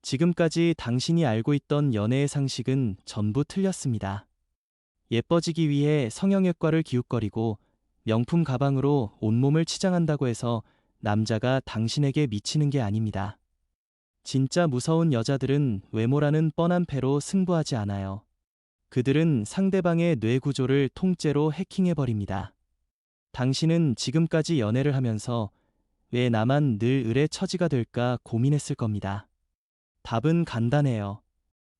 지금까지 당신이 알고 있던 연애의 상식은 전부 틀렸습니다. 예뻐지기 위해 성형외과를 기웃거리고 명품 가방으로 온몸을 치장한다고 해서 남자가 당신에게 미치는 게 아닙니다. 진짜 무서운 여자들은 외모라는 뻔한 패로 승부하지 않아요. 그들은 상대방의 뇌 구조를 통째로 해킹해버립니다. 당신은 지금까지 연애를 하면서 왜 나만 늘 을의 처지가 될까 고민했을 겁니다. 답은 간단해요.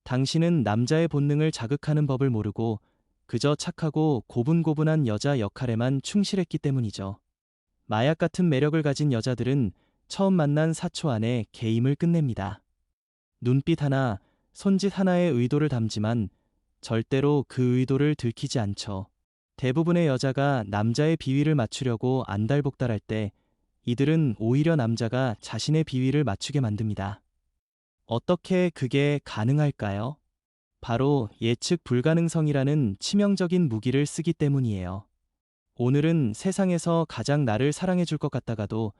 당신은 남자의 본능을 자극하는 법을 모르고 그저 착하고 고분고분한 여자 역할에만 충실했기 때문이죠. 마약 같은 매력을 가진 여자들은 처음 만난 4초 안에 게임을 끝냅니다. 눈빛 하나, 손짓 하나의 의도를 담지만 절대로 그 의도를 들키지 않죠. 대부분의 여자가 남자의 비위를 맞추려고 안달복달할 때 이들은 오히려 남자가 자신의 비위를 맞추게 만듭니다. 어떻게 그게 가능할까요? 바로 예측 불가능성이라는 치명적인 무기를 쓰기 때문이에요. 오늘은 세상에서 가장 나를 사랑해 줄 것 같다가도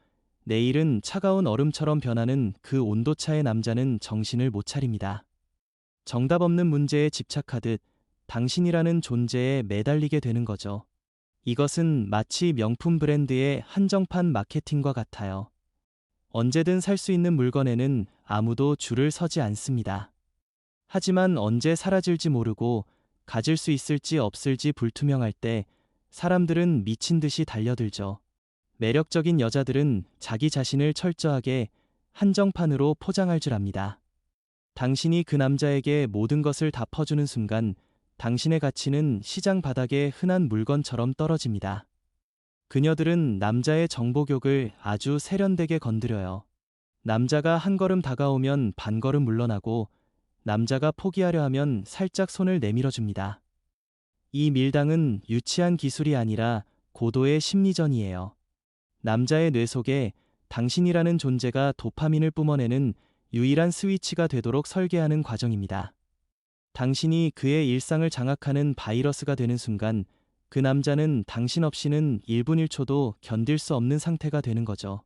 내일은 차가운 얼음처럼 변하는 그 온도차의 남자는 정신을 못 차립니다. 정답 없는 문제에 집착하듯 당신이라는 존재에 매달리게 되는 거죠. 이것은 마치 명품 브랜드의 한정판 마케팅과 같아요. 언제든 살 수 있는 물건에는 아무도 줄을 서지 않습니다. 하지만 언제 사라질지 모르고 가질 수 있을지 없을지 불투명할 때 사람들은 미친 듯이 달려들죠. 매력적인 여자들은 자기 자신을 철저하게 한정판으로 포장할 줄 압니다. 당신이 그 남자에게 모든 것을 다 퍼주는 순간 당신의 가치는 시장 바닥의 흔한 물건처럼 떨어집니다. 그녀들은 남자의 정보욕을 아주 세련되게 건드려요. 남자가 한 걸음 다가오면 반 걸음 물러나고 남자가 포기하려 하면 살짝 손을 내밀어 줍니다. 이 밀당은 유치한 기술이 아니라 고도의 심리전이에요. 남자의 뇌 속에 당신이라는 존재가 도파민을 뿜어내는 유일한 스위치가 되도록 설계하는 과정입니다. 당신이 그의 일상을 장악하는 바이러스가 되는 순간 그 남자는 당신 없이는 1분 1초도 견딜 수 없는 상태가 되는 거죠.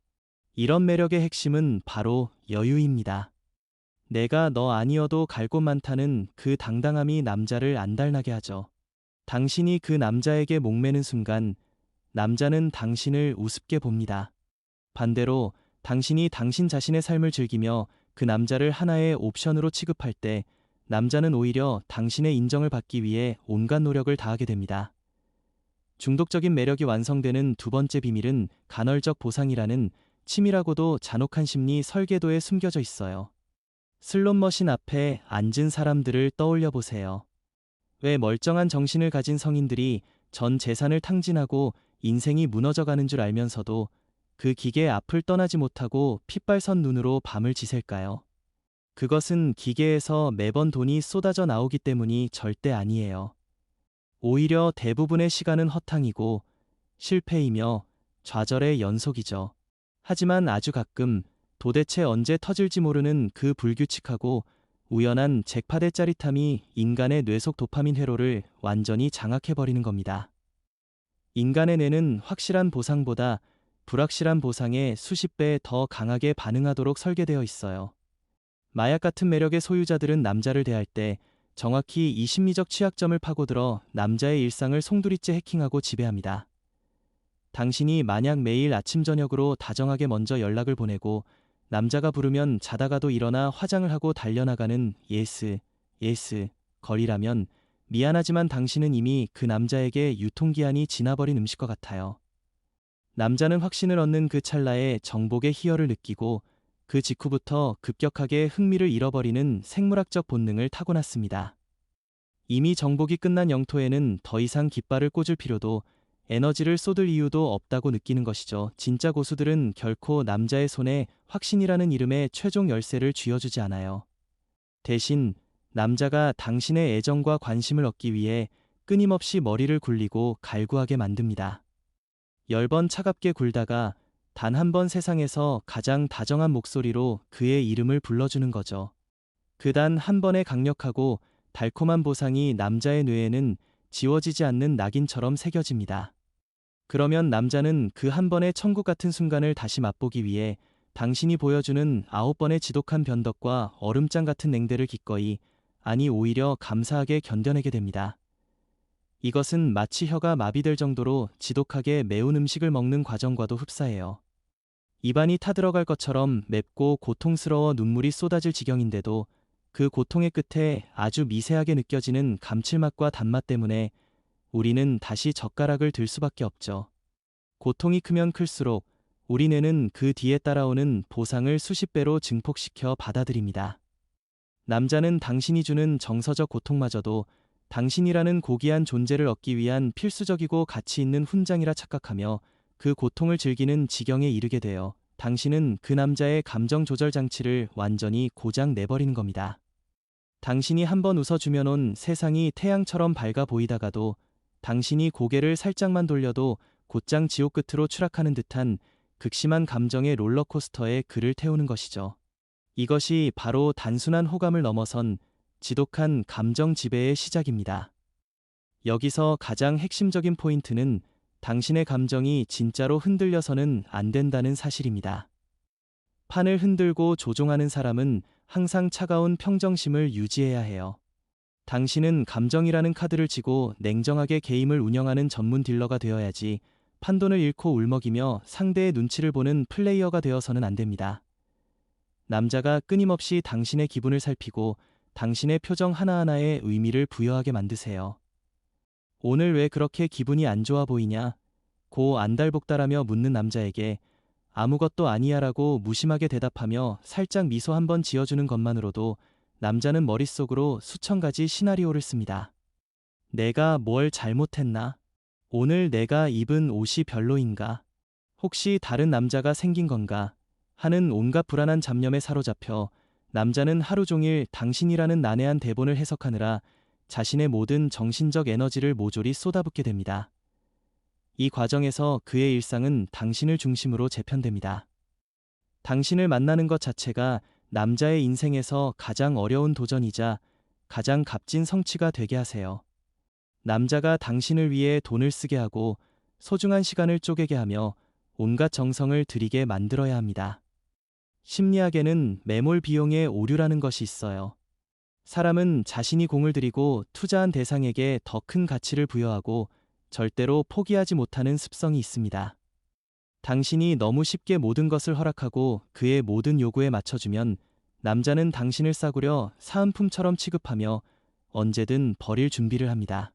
이런 매력의 핵심은 바로 여유입니다. 내가 너 아니어도 갈 곳 많다는 그 당당함이 남자를 안달나게 하죠. 당신이 그 남자에게 목매는 순간 남자는 당신을 우습게 봅니다. 반대로 당신이 당신 자신의 삶을 즐기며 그 남자를 하나의 옵션으로 취급할 때 남자는 오히려 당신의 인정을 받기 위해 온갖 노력을 다하게 됩니다. 중독적인 매력이 완성되는 두 번째 비밀은 간헐적 보상이라는 치밀하고도 잔혹한 심리 설계도에 숨겨져 있어요. 슬롯머신 앞에 앉은 사람들을 떠올려 보세요. 왜 멀쩡한 정신을 가진 성인들이 전 재산을 탕진하고 인생이 무너져가는 줄 알면서도 그 기계의 앞을 떠나지 못하고 핏발선 눈으로 밤을 지샐까요? 그것은 기계에서 매번 돈이 쏟아져 나오기 때문이 절대 아니에요. 오히려 대부분의 시간은 허탕이고 실패이며 좌절의 연속이죠. 하지만 아주 가끔 도대체 언제 터질지 모르는 그 불규칙하고 우연한 잭팟의 짜릿함이 인간의 뇌속 도파민 회로를 완전히 장악해버리는 겁니다. 인간의 뇌는 확실한 보상보다 불확실한 보상에 수십 배 더 강하게 반응하도록 설계되어 있어요. 마약 같은 매력의 소유자들은 남자를 대할 때 정확히 이 심리적 취약점을 파고들어 남자의 일상을 송두리째 해킹하고 지배합니다. 당신이 만약 매일 아침 저녁으로 다정하게 먼저 연락을 보내고 남자가 부르면 자다가도 일어나 화장을 하고 달려나가는 예스 걸이라면 미안하지만 당신은 이미 그 남자에게 유통기한이 지나버린 음식과 같아요. 남자는 확신을 얻는 그 찰나에 정복의 희열을 느끼고 그 직후부터 급격하게 흥미를 잃어버리는 생물학적 본능을 타고났습니다. 이미 정복이 끝난 영토에는 더 이상 깃발을 꽂을 필요도 에너지를 쏟을 이유도 없다고 느끼는 것이죠. 진짜 고수들은 결코 남자의 손에 확신이라는 이름의 최종 열쇠를 쥐어주지 않아요. 대신 남자가 당신의 애정과 관심을 얻기 위해 끊임없이 머리를 굴리고 갈구하게 만듭니다. 10번 차갑게 굴다가 단 한 번 세상에서 가장 다정한 목소리로 그의 이름을 불러주는 거죠. 그 단 한 번의 강력하고 달콤한 보상이 남자의 뇌에는 지워지지 않는 낙인처럼 새겨집니다. 그러면 남자는 그 한 번의 천국 같은 순간을 다시 맛보기 위해 당신이 보여주는 9번의 지독한 변덕과 얼음장 같은 냉대를 기꺼이, 아니 오히려 감사하게 견뎌내게 됩니다. 이것은 마치 혀가 마비될 정도로 지독하게 매운 음식을 먹는 과정과도 흡사해요. 입안이 타들어갈 것처럼 맵고 고통스러워 눈물이 쏟아질 지경인데도 그 고통의 끝에 아주 미세하게 느껴지는 감칠맛과 단맛 때문에 우리는 다시 젓가락을 들 수밖에 없죠. 고통이 크면 클수록 우리 뇌는 그 뒤에 따라오는 보상을 수십 배로 증폭시켜 받아들입니다. 남자는 당신이 주는 정서적 고통마저도 당신이라는 고귀한 존재를 얻기 위한 필수적이고 가치 있는 훈장이라 착각하며 그 고통을 즐기는 지경에 이르게 되어 당신은 그 남자의 감정 조절 장치를 완전히 고장 내버리는 겁니다. 당신이 한번 웃어주면 온 세상이 태양처럼 밝아 보이다가도 당신이 고개를 살짝만 돌려도 곧장 지옥 끝으로 추락하는 듯한 극심한 감정의 롤러코스터에 그를 태우는 것이죠. 이것이 바로 단순한 호감을 넘어선 지독한 감정 지배의 시작입니다. 여기서 가장 핵심적인 포인트는 당신의 감정이 진짜로 흔들려서는 안 된다는 사실입니다. 판을 흔들고 조종하는 사람은 항상 차가운 평정심을 유지해야 해요. 당신은 감정이라는 카드를 쥐고 냉정하게 게임을 운영하는 전문 딜러가 되어야지 판돈을 잃고 울먹이며 상대의 눈치를 보는 플레이어가 되어서는 안 됩니다. 남자가 끊임없이 당신의 기분을 살피고 당신의 표정 하나하나에 의미를 부여하게 만드세요. 오늘 왜 그렇게 기분이 안 좋아 보이냐? 고 안달복달하며 묻는 남자에게 아무것도 아니야라고 무심하게 대답하며 살짝 미소 한번 지어주는 것만으로도 남자는 머릿속으로 수천 가지 시나리오를 씁니다. 내가 뭘 잘못했나? 오늘 내가 입은 옷이 별로인가? 혹시 다른 남자가 생긴 건가? 하는 온갖 불안한 잡념에 사로잡혀 남자는 하루 종일 당신이라는 난해한 대본을 해석하느라 자신의 모든 정신적 에너지를 모조리 쏟아붓게 됩니다. 이 과정에서 그의 일상은 당신을 중심으로 재편됩니다. 당신을 만나는 것 자체가 남자의 인생에서 가장 어려운 도전이자 가장 값진 성취가 되게 하세요. 남자가 당신을 위해 돈을 쓰게 하고 소중한 시간을 쪼개게 하며 온갖 정성을 들이게 만들어야 합니다. 심리학에는 매몰 비용의 오류라는 것이 있어요. 사람은 자신이 공을 들이고 투자한 대상에게 더 큰 가치를 부여하고 절대로 포기하지 못하는 습성이 있습니다. 당신이 너무 쉽게 모든 것을 허락하고 그의 모든 요구에 맞춰주면 남자는 당신을 싸구려 사은품처럼 취급하며 언제든 버릴 준비를 합니다.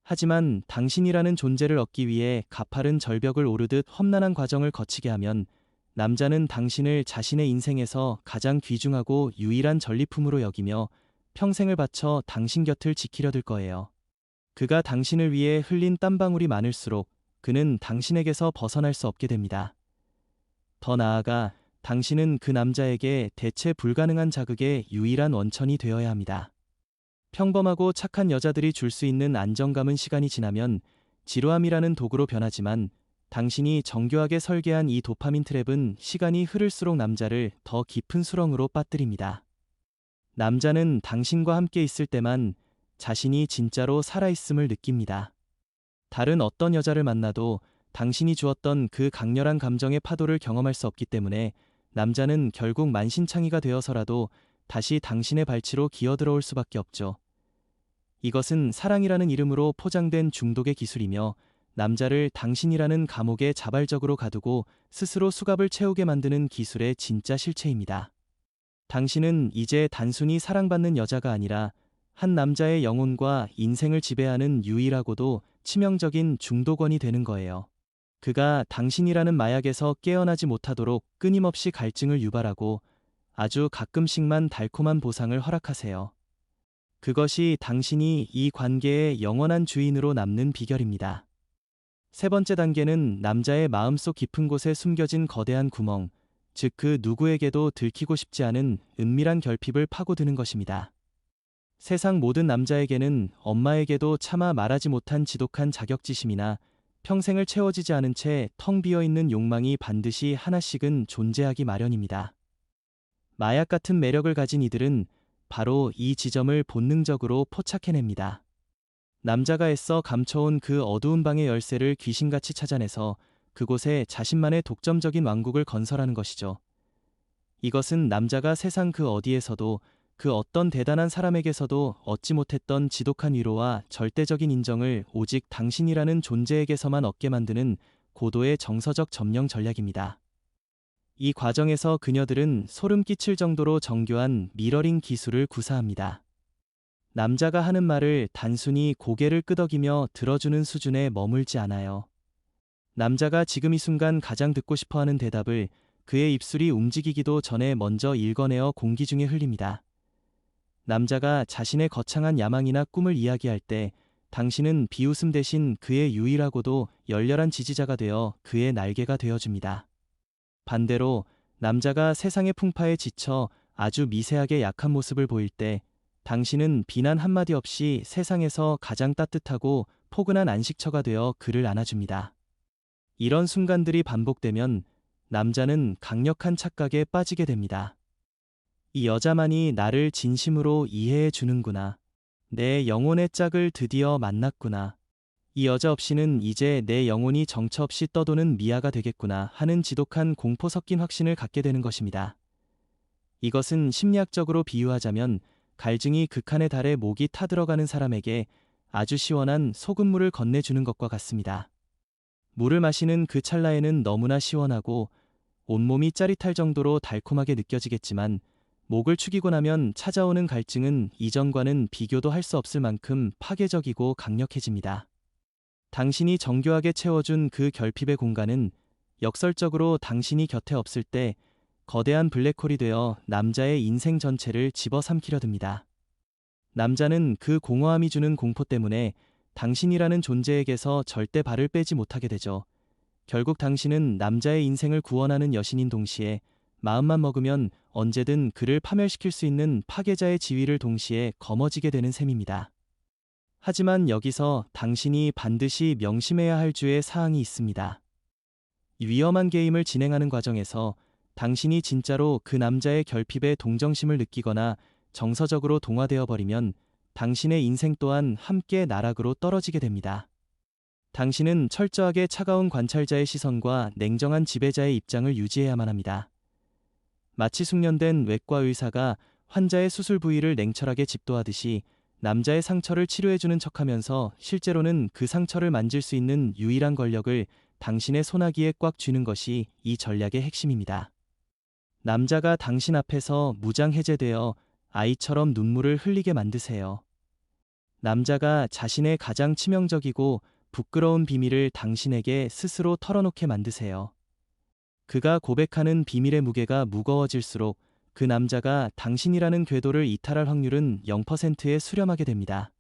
하지만 당신이라는 존재를 얻기 위해 가파른 절벽을 오르듯 험난한 과정을 거치게 하면 남자는 당신을 자신의 인생에서 가장 귀중하고 유일한 전리품으로 여기며 평생을 바쳐 당신 곁을 지키려 들 거예요. 그가 당신을 위해 흘린 땀방울이 많을수록 그는 당신에게서 벗어날 수 없게 됩니다. 더 나아가 당신은 그 남자에게 대체 불가능한 자극의 유일한 원천이 되어야 합니다. 평범하고 착한 여자들이 줄 수 있는 안정감은 시간이 지나면 지루함이라는 도구로 변하지만 당신이 정교하게 설계한 이 도파민 트랩은 시간이 흐를수록 남자를 더 깊은 수렁으로 빠뜨립니다. 남자는 당신과 함께 있을 때만 자신이 진짜로 살아있음을 느낍니다. 다른 어떤 여자를 만나도 당신이 주었던 그 강렬한 감정의 파도를 경험할 수 없기 때문에 남자는 결국 만신창이가 되어서라도 다시 당신의 발치로 기어들어올 수밖에 없죠. 이것은 사랑이라는 이름으로 포장된 중독의 기술이며 남자를 당신이라는 감옥에 자발적으로 가두고 스스로 수갑을 채우게 만드는 기술의 진짜 실체입니다. 당신은 이제 단순히 사랑받는 여자가 아니라 한 남자의 영혼과 인생을 지배하는 유일하고도 치명적인 중독원이 되는 거예요. 그가 당신이라는 마약에서 깨어나지 못하도록 끊임없이 갈증을 유발하고 아주 가끔씩만 달콤한 보상을 허락하세요. 그것이 당신이 이 관계의 영원한 주인으로 남는 비결입니다. 세 번째 단계는 남자의 마음속 깊은 곳에 숨겨진 거대한 구멍, 즉 그 누구에게도 들키고 싶지 않은 은밀한 결핍을 파고드는 것입니다. 세상 모든 남자에게는 엄마에게도 차마 말하지 못한 지독한 자격지심이나 평생을 채워지지 않은 채 텅 비어있는 욕망이 반드시 하나씩은 존재하기 마련입니다. 마약 같은 매력을 가진 이들은 바로 이 지점을 본능적으로 포착해냅니다. 남자가 애써 감춰온 그 어두운 방의 열쇠를 귀신같이 찾아내서 그곳에 자신만의 독점적인 왕국을 건설하는 것이죠. 이것은 남자가 세상 그 어디에서도 그 어떤 대단한 사람에게서도 얻지 못했던 지독한 위로와 절대적인 인정을 오직 당신이라는 존재에게서만 얻게 만드는 고도의 정서적 점령 전략입니다. 이 과정에서 그녀들은 소름 끼칠 정도로 정교한 미러링 기술을 구사합니다. 남자가 하는 말을 단순히 고개를 끄덕이며 들어주는 수준에 머물지 않아요. 남자가 지금 이 순간 가장 듣고 싶어 하는 대답을 그의 입술이 움직이기도 전에 먼저 읽어내어 공기 중에 흘립니다. 남자가 자신의 거창한 야망이나 꿈을 이야기할 때 당신은 비웃음 대신 그의 유일하고도 열렬한 지지자가 되어 그의 날개가 되어줍니다. 반대로 남자가 세상의 풍파에 지쳐 아주 미세하게 약한 모습을 보일 때 당신은 비난 한마디 없이 세상에서 가장 따뜻하고 포근한 안식처가 되어 그를 안아줍니다. 이런 순간들이 반복되면 남자는 강력한 착각에 빠지게 됩니다. 이 여자만이 나를 진심으로 이해해 주는구나. 내 영혼의 짝을 드디어 만났구나. 이 여자 없이는 이제 내 영혼이 정처 없이 떠도는 미아가 되겠구나 하는 지독한 공포 섞인 확신을 갖게 되는 것입니다. 이것은 심리학적으로 비유하자면 갈증이 극한에 달해 목이 타들어가는 사람에게 아주 시원한 소금물을 건네주는 것과 같습니다. 물을 마시는 그 찰나에는 너무나 시원하고 온몸이 짜릿할 정도로 달콤하게 느껴지겠지만 목을 축이고 나면 찾아오는 갈증은 이전과는 비교도 할 수 없을 만큼 파괴적이고 강력해집니다. 당신이 정교하게 채워준 그 결핍의 공간은 역설적으로 당신이 곁에 없을 때 거대한 블랙홀이 되어 남자의 인생 전체를 집어삼키려 듭니다. 남자는 그 공허함이 주는 공포 때문에 당신이라는 존재에게서 절대 발을 빼지 못하게 되죠. 결국 당신은 남자의 인생을 구원하는 여신인 동시에 마음만 먹으면 언제든 그를 파멸시킬 수 있는 파괴자의 지위를 동시에 거머쥐게 되는 셈입니다. 하지만 여기서 당신이 반드시 명심해야 할 주의 사항이 있습니다. 이 위험한 게임을 진행하는 과정에서 당신이 진짜로 그 남자의 결핍에 동정심을 느끼거나 정서적으로 동화되어 버리면 당신의 인생 또한 함께 나락으로 떨어지게 됩니다. 당신은 철저하게 차가운 관찰자의 시선과 냉정한 지배자의 입장을 유지해야만 합니다. 마치 숙련된 외과 의사가 환자의 수술 부위를 냉철하게 집도하듯이 남자의 상처를 치료해주는 척하면서 실제로는 그 상처를 만질 수 있는 유일한 권력을 당신의 소나기에 꽉 쥐는 것이 이 전략의 핵심입니다. 남자가 당신 앞에서 무장해제되어 아이처럼 눈물을 흘리게 만드세요. 남자가 자신의 가장 치명적이고 부끄러운 비밀을 당신에게 스스로 털어놓게 만드세요. 그가 고백하는 비밀의 무게가 무거워질수록 그 남자가 당신이라는 궤도를 이탈할 확률은 0%에 수렴하게 됩니다.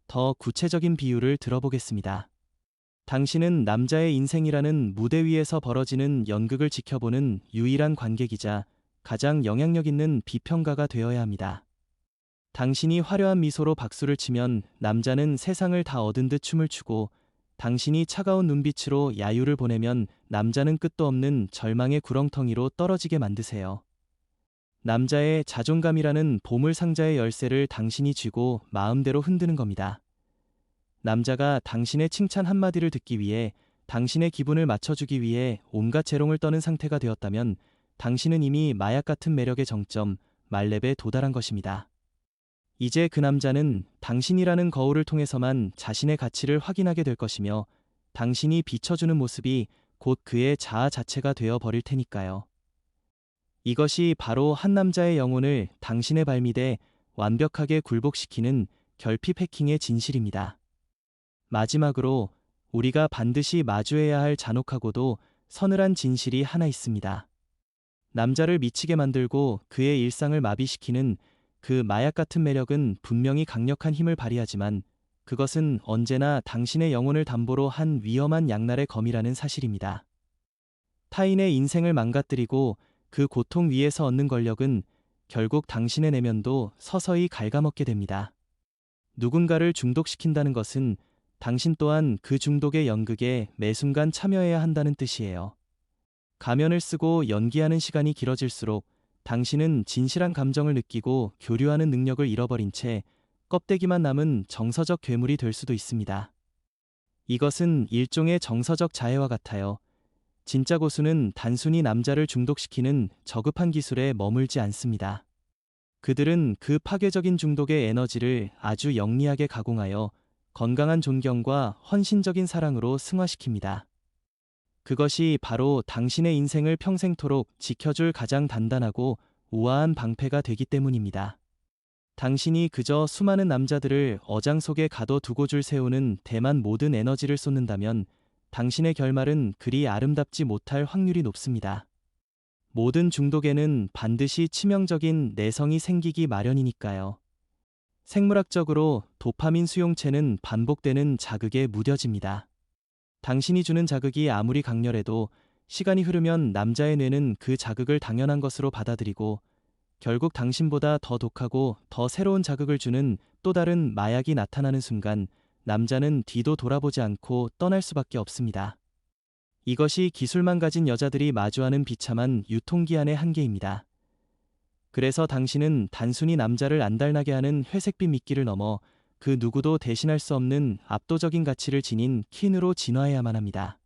더 구체적인 비유를 들어보겠습니다. 당신은 남자의 인생이라는 무대 위에서 벌어지는 연극을 지켜보는 유일한 관객이자 가장 영향력 있는 비평가가 되어야 합니다. 당신이 화려한 미소로 박수를 치면 남자는 세상을 다 얻은 듯 춤을 추고 당신이 차가운 눈빛으로 야유를 보내면 남자는 끝도 없는 절망의 구렁텅이로 떨어지게 만드세요. 남자의 자존감이라는 보물 상자의 열쇠를 당신이 쥐고 마음대로 흔드는 겁니다. 남자가 당신의 칭찬 한마디를 듣기 위해 당신의 기분을 맞춰주기 위해 온갖 재롱을 떠는 상태가 되었다면 당신은 이미 마약 같은 매력의 정점, 말렙에 도달한 것입니다. 이제 그 남자는 당신이라는 거울을 통해서만 자신의 가치를 확인하게 될 것이며 당신이 비춰주는 모습이 곧 그의 자아 자체가 되어 버릴 테니까요. 이것이 바로 한 남자의 영혼을 당신의 발밑에 완벽하게 굴복시키는 결핍 해킹의 진실입니다. 마지막으로 우리가 반드시 마주해야 할 잔혹하고도 서늘한 진실이 하나 있습니다. 남자를 미치게 만들고 그의 일상을 마비시키는 그 마약 같은 매력은 분명히 강력한 힘을 발휘하지만 그것은 언제나 당신의 영혼을 담보로 한 위험한 양날의 검이라는 사실입니다. 타인의 인생을 망가뜨리고 그 고통 위에서 얻는 권력은 결국 당신의 내면도 서서히 갉아먹게 됩니다. 누군가를 중독시킨다는 것은 당신 또한 그 중독의 연극에 매 순간 참여해야 한다는 뜻이에요. 가면을 쓰고 연기하는 시간이 길어질수록 당신은 진실한 감정을 느끼고 교류하는 능력을 잃어버린 채 껍데기만 남은 정서적 괴물이 될 수도 있습니다. 이것은 일종의 정서적 자해와 같아요. 진짜 고수는 단순히 남자를 중독시키는 저급한 기술에 머물지 않습니다. 그들은 그 파괴적인 중독의 에너지를 아주 영리하게 가공하여 건강한 존경과 헌신적인 사랑으로 승화시킵니다. 그것이 바로 당신의 인생을 평생토록 지켜줄 가장 단단하고 우아한 방패가 되기 때문입니다. 당신이 그저 수많은 남자들을 어장 속에 가둬두고 줄 세우는 대만 모든 에너지를 쏟는다면 당신의 결말은 그리 아름답지 못할 확률이 높습니다. 모든 중독에는 반드시 치명적인 내성이 생기기 마련이니까요. 생물학적으로 도파민 수용체는 반복되는 자극에 무뎌집니다. 당신이 주는 자극이 아무리 강렬해도 시간이 흐르면 남자의 뇌는 그 자극을 당연한 것으로 받아들이고 결국 당신보다 더 독하고 더 새로운 자극을 주는 또 다른 마약이 나타나는 순간 남자는 뒤도 돌아보지 않고 떠날 수밖에 없습니다. 이것이 기술만 가진 여자들이 마주하는 비참한 유통기한의 한계입니다. 그래서 당신은 단순히 남자를 안달나게 하는 회색빛 미끼를 넘어 그 누구도 대신할 수 없는 압도적인 가치를 지닌 퀸으로 진화해야만 합니다.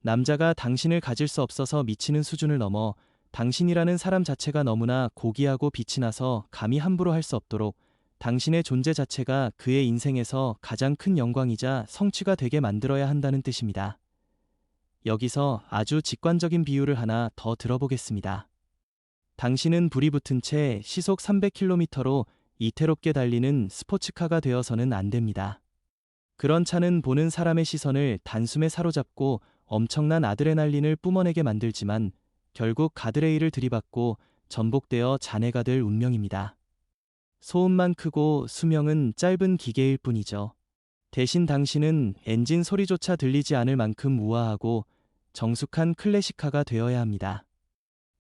남자가 당신을 가질 수 없어서 미치는 수준을 넘어 당신이라는 사람 자체가 너무나 고귀하고 빛이 나서 감히 함부로 할 수 없도록 당신의 존재 자체가 그의 인생에서 가장 큰 영광이자 성취가 되게 만들어야 한다는 뜻입니다. 여기서 아주 직관적인 비유를 하나 더 들어보겠습니다. 당신은 불이 붙은 채 시속 300km로 이태롭게 달리는 스포츠카가 되어서는 안 됩니다. 그런 차는 보는 사람의 시선을 단숨에 사로잡고 엄청난 아드레날린을 뿜어내게 만들지만 결국 가드레일을 들이받고 전복되어 잔해가 될 운명입니다. 소음만 크고 수명은 짧은 기계일 뿐이죠. 대신 당신은 엔진 소리조차 들리지 않을 만큼 우아하고 정숙한 클래식카가 되어야 합니다.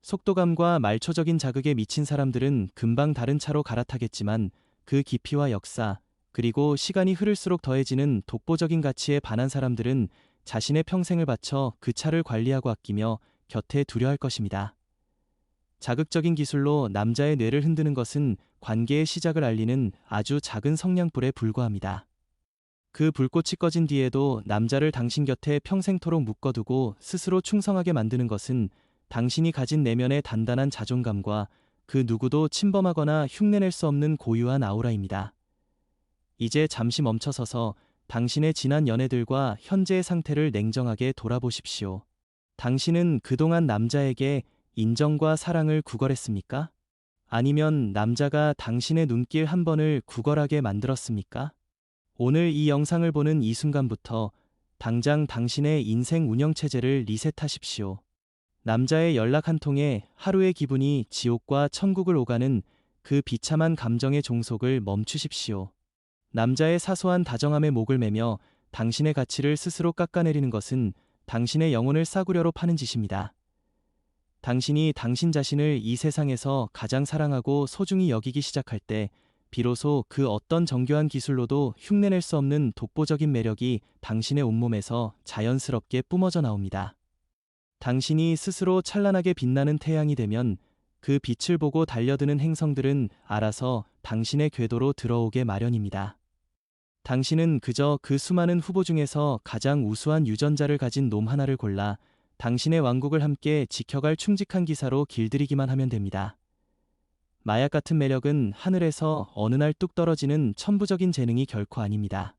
속도감과 말초적인 자극에 미친 사람들은 금방 다른 차로 갈아타겠지만 그 깊이와 역사, 그리고 시간이 흐를수록 더해지는 독보적인 가치에 반한 사람들은 자신의 평생을 바쳐 그 차를 관리하고 아끼며 곁에 두려 할 것입니다. 자극적인 기술로 남자의 뇌를 흔드는 것은 관계의 시작을 알리는 아주 작은 성냥불에 불과합니다. 그 불꽃이 꺼진 뒤에도 남자를 당신 곁에 평생토록 묶어두고 스스로 충성하게 만드는 것은 당신이 가진 내면의 단단한 자존감과 그 누구도 침범하거나 흉내낼 수 없는 고유한 아우라입니다. 이제 잠시 멈춰서서 당신의 지난 연애들과 현재의 상태를 냉정하게 돌아보십시오. 당신은 그동안 남자에게 인정과 사랑을 구걸했습니까? 아니면 남자가 당신의 눈길 한 번을 구걸하게 만들었습니까? 오늘 이 영상을 보는 이 순간부터 당장 당신의 인생 운영체제를 리셋하십시오. 남자의 연락 한 통에 하루의 기분이 지옥과 천국을 오가는 그 비참한 감정의 종속을 멈추십시오. 남자의 사소한 다정함에 목을 매며 당신의 가치를 스스로 깎아내리는 것은 당신의 영혼을 싸구려로 파는 짓입니다. 당신이 당신 자신을 이 세상에서 가장 사랑하고 소중히 여기기 시작할 때 비로소 그 어떤 정교한 기술로도 흉내낼 수 없는 독보적인 매력이 당신의 온몸에서 자연스럽게 뿜어져 나옵니다. 당신이 스스로 찬란하게 빛나는 태양이 되면 그 빛을 보고 달려드는 행성들은 알아서 당신의 궤도로 들어오게 마련입니다. 당신은 그저 그 수많은 후보 중에서 가장 우수한 유전자를 가진 놈 하나를 골라 당신의 왕국을 함께 지켜갈 충직한 기사로 길들이기만 하면 됩니다. 마약 같은 매력은 하늘에서 어느 날 뚝 떨어지는 천부적인 재능이 결코 아닙니다.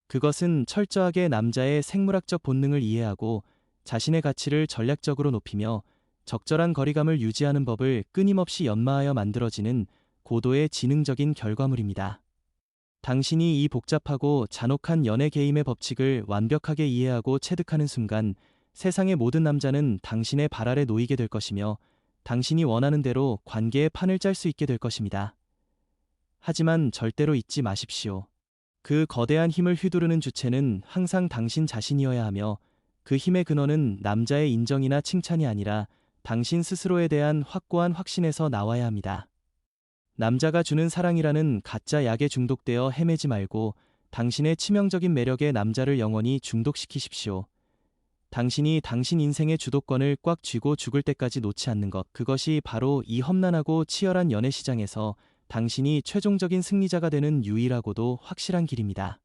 그것은 철저하게 남자의 생물학적 본능을 이해하고 자신의 가치를 전략적으로 높이며 적절한 거리감을 유지하는 법을 끊임없이 연마하여 만들어지는 고도의 지능적인 결과물입니다. 당신이 이 복잡하고 잔혹한 연애 게임의 법칙을 완벽하게 이해하고 체득하는 순간 세상의 모든 남자는 당신의 발 아래 놓이게 될 것이며 당신이 원하는 대로 관계의 판을 짤 수 있게 될 것입니다. 하지만 절대로 잊지 마십시오. 그 거대한 힘을 휘두르는 주체는 항상 당신 자신이어야 하며 그 힘의 근원은 남자의 인정이나 칭찬이 아니라 당신 스스로에 대한 확고한 확신에서 나와야 합니다. 남자가 주는 사랑이라는 가짜 약에 중독되어 헤매지 말고 당신의 치명적인 매력에 남자를 영원히 중독시키십시오. 당신이 당신 인생의 주도권을 꽉 쥐고 죽을 때까지 놓지 않는 것, 그것이 바로 이 험난하고 치열한 연애 시장에서 당신이 최종적인 승리자가 되는 유일하고도 확실한 길입니다.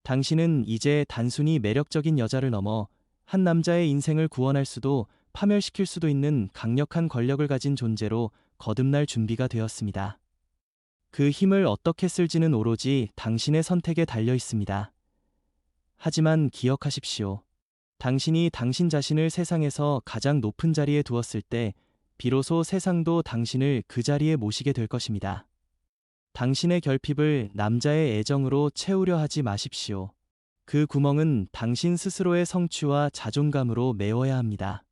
당신은 이제 단순히 매력적인 여자를 넘어 한 남자의 인생을 구원할 수도 파멸시킬 수도 있는 강력한 권력을 가진 존재로 거듭날 준비가 되었습니다. 그 힘을 어떻게 쓸지는 오로지 당신의 선택에 달려 있습니다. 하지만 기억하십시오. 당신이 당신 자신을 세상에서 가장 높은 자리에 두었을 때 비로소 세상도 당신을 그 자리에 모시게 될 것입니다. 당신의 결핍을 남자의 애정으로 채우려 하지 마십시오. 그 구멍은 당신 스스로의 성취와 자존감으로 메워야 합니다.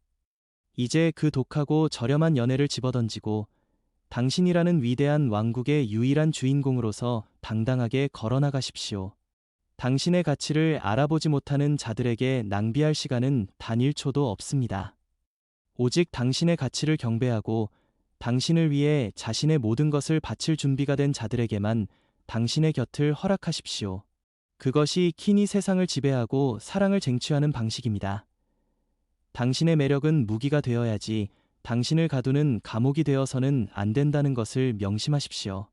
이제 그 독하고 저렴한 연애를 집어던지고 당신이라는 위대한 왕국의 유일한 주인공으로서 당당하게 걸어나가십시오. 당신의 가치를 알아보지 못하는 자들에게 낭비할 시간은 단 1초도 없습니다. 오직 당신의 가치를 경배하고 당신을 위해 자신의 모든 것을 바칠 준비가 된 자들에게만 당신의 곁을 허락하십시오. 그것이 킨이 세상을 지배하고 사랑을 쟁취하는 방식입니다. 당신의 매력은 무기가 되어야지 당신을 가두는 감옥이 되어서는 안 된다는 것을 명심하십시오.